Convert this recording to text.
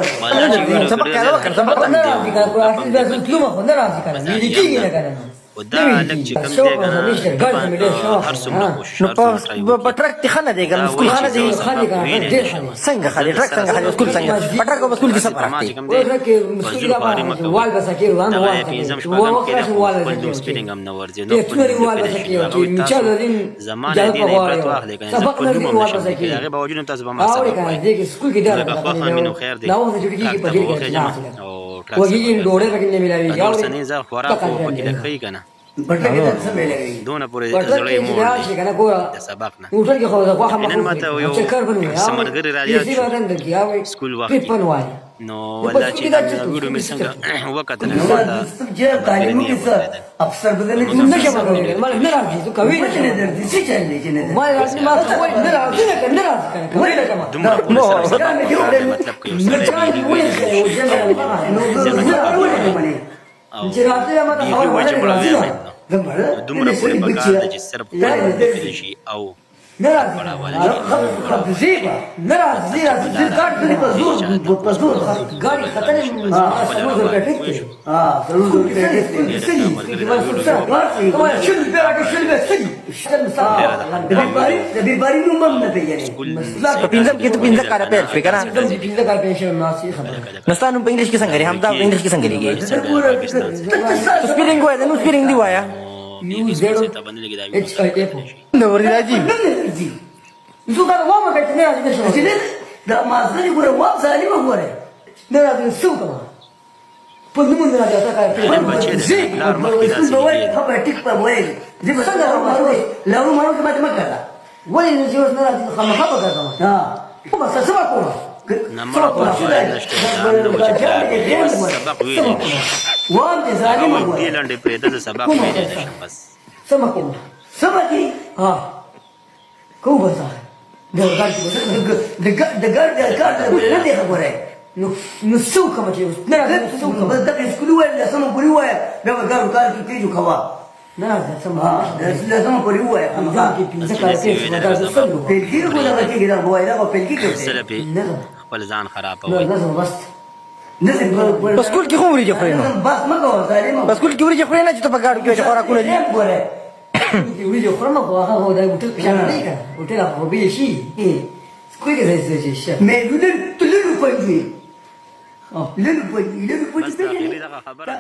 سبق يا وكر سبق نه راځي کنه په اصل به ټلومه خو نه راځي کنه ملي کېږي نه کنه ودا لک چې کوم دی هر څومره کوشش په ټرک ته خنه دی کنه سکول خنه دی خالي کنه ډېر خالي څنګه خالي ټرک څنګه خالي سکول څنګه په ټرک په سکول کې سفر راځي ورکه مسکول دا وال بسکیر وانه وال په دوم سپیلینګ هم نه ورځي نو په وال بسکیر چې میچالرین زمانه دی نه عبرت واخلې کنه سبق نه دی وال بسکیر هغه باوجود تاسو به ما سبق وایي دغه سکول کې دا خو خامینو خیر دی دا وخت جوړیږي په دې کې او وګړي ډوړې پکې نه ملایي یا سنې زه خوراک په کې لخی کنه دونه پورې زړې مور د سبق نه موټر کې خو دا خو هم نن ماته یو سمرګری راځي سکول وخت نو ولا چې ویډیو مې څنګه وخت نه تعلیم کې څه افسر بدل نه شم غوړي مال نه راځي ته کوي نه درځي څه چلې چې نه ما راځي ما کوي نه راځي نه راځي کوي نه کما دومره مطلب کوي چې راځي ما ته خبر راځي دومره پورې پکار ده چې صرف کړی شي او نه راځي نه راځي ګاډي په زور ګاډي خطر سلوزر کې ټیک سلوزر کې ټیک باری نو مم نه پیژنې په پینځم کې ته پینځه کار پیل شوی کنه پینځه کار پیل شوی ناسي خبره نستانو په انګلیش کې څنګه لري هم دا انګلیش کې څنګه لګي سپیلینګ وای دا نو سپیلینګ دی وایا یو زیرو اچ ای اف نو ورته راځي زه دا وامه کې نه راځي چې دا ما ځلې ګوره وام ځالي ما ګوره نه راځي څوک ما په نوم نه راځي تا نن بچي د لار مخ کې راځي خبر ټیک په وای دې څنګه لارو مارو کې ماته مکه ولې نه جوړ نه راځي خامخا به کوم ها په څه څه کوم نمبر په جوړه نشته سبق ویل وام دې ظالم وګورئ دې لاندې پرې د سبق ویل نشم بس سم کوم سم کی ها کوم بس د ګاډي د ګاډي نه دی خبره نو څوک ما چې نه راځي څوک بس د سکول وای د سم پوری وای دا ګاډو کار کې تیجو خوا نه راځي سم د سم پوری وای هغه کې پینځه کار کې دا سم په کې کوله کې دا وای دا په کې کې خپل ځان خراب وای نه بس په سکول کې خو ورې خوري نو بس مګو ظالم په سکول کې ورې خوري نه چې ته په ګاډو کې خوراکونه دي ګوره ورې خورم خو هغه دا هوټل پیژنه دی کنه هوټل هغه به شي سکول کې راځي شي مې ودل تللو پوي له پوي بس دا خبره